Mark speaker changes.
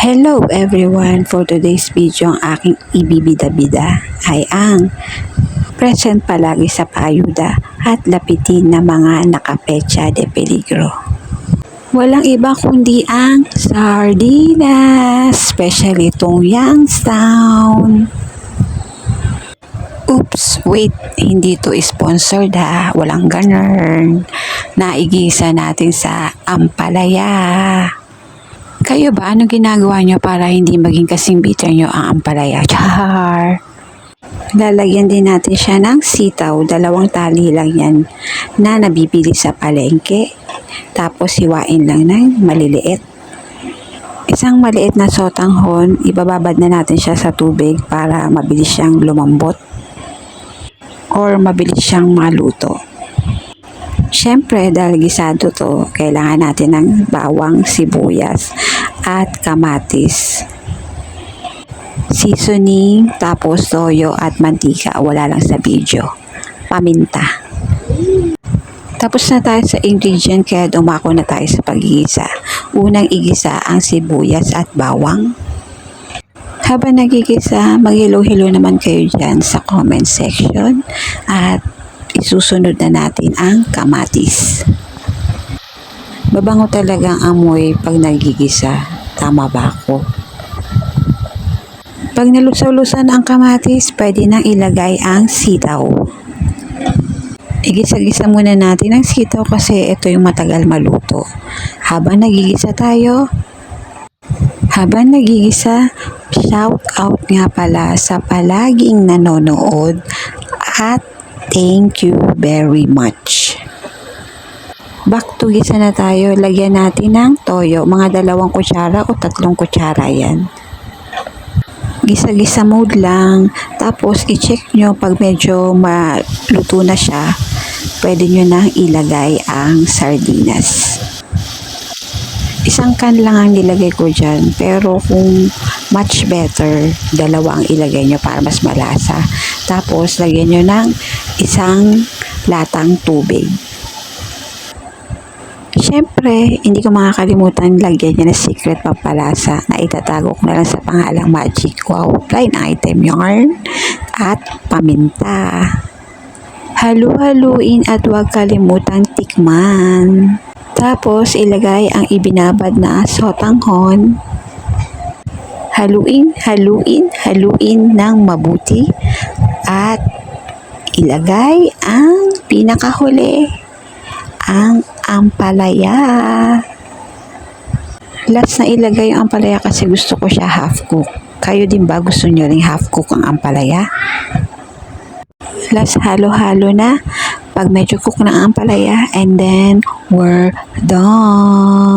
Speaker 1: Hello everyone! For today's video, ang aking ibibida-bida ay ang present palagi sa paayuda at lapitin na mga nakapetsa de peligro. Walang iba kundi ang sardinas, especially itong Youngstown. Oops, wait, hindi to sponsored ha, walang ganun. Naigisa natin sa ampalaya. Kayo ba, anong ginagawa nyo para hindi maging kasing bitter nyo ang ampalaya? Char! Lalagyan din natin siya ng sitaw. 2 tali lang yan na nabibili sa palengke. Tapos hiwain lang ng maliliit. Isang maliit na sotanghon, ibababad na natin siya sa tubig para mabilis siyang lumambot or mabilis siyang maluto. Siyempre, dahil gisado to, kailangan natin ng bawang, sibuyas, at kamatis. Seasoning, tapos toyo at mantika. Wala lang sa video. Paminta. Tapos na tayo sa ingredient, kaya dumako na tayo sa pag-igisa. Unang igisa ang sibuyas at bawang. Habang nagigisa, maghilo-hilo naman kayo dyan sa comment section. At isusunod na natin ang kamatis. Mabango talagang amoy pag nagigisa. Tama ba ako? Pag nalusaw-lusan ang kamatis, pwede nang ilagay ang sitaw. Igisa-gisa muna natin ang sitaw kasi ito yung matagal maluto. Habang nagigisa, shout out nga pala sa palaging nanonood at thank you very much. Back to gisa na tayo. Lagyan natin ng toyo. Mga 2 kutsara o 3 kutsara yan. Gisa-gisa mode lang. Tapos i-check nyo pag medyo maluto na siya. Pwede nyo nang ilagay ang sardinas. Isang can lang ang nilagay ko dyan. Pero kung much better, 2 ang ilagay nyo para mas malasa. Tapos lagyan nyo ng isang latang tubig. Siyempre, hindi ko makakalimutan lagyan niya ng secret pampalasa na itatago ko na lang sa pangalang Magic Wow Blind Item Yarn at paminta. Halu-haluin at huwag kalimutang tikman. Tapos, ilagay ang ibinabad na sotanghon. Haluin ng mabuti at ilagay ang pinakahuli, ang ampalaya. Last na ilagay ang ampalaya kasi gusto ko siya half cook. Kayo din ba gusto nyo ring half cook ang ampalaya? Last halo-halo na pag medyo cook na ang ampalaya and then we're done.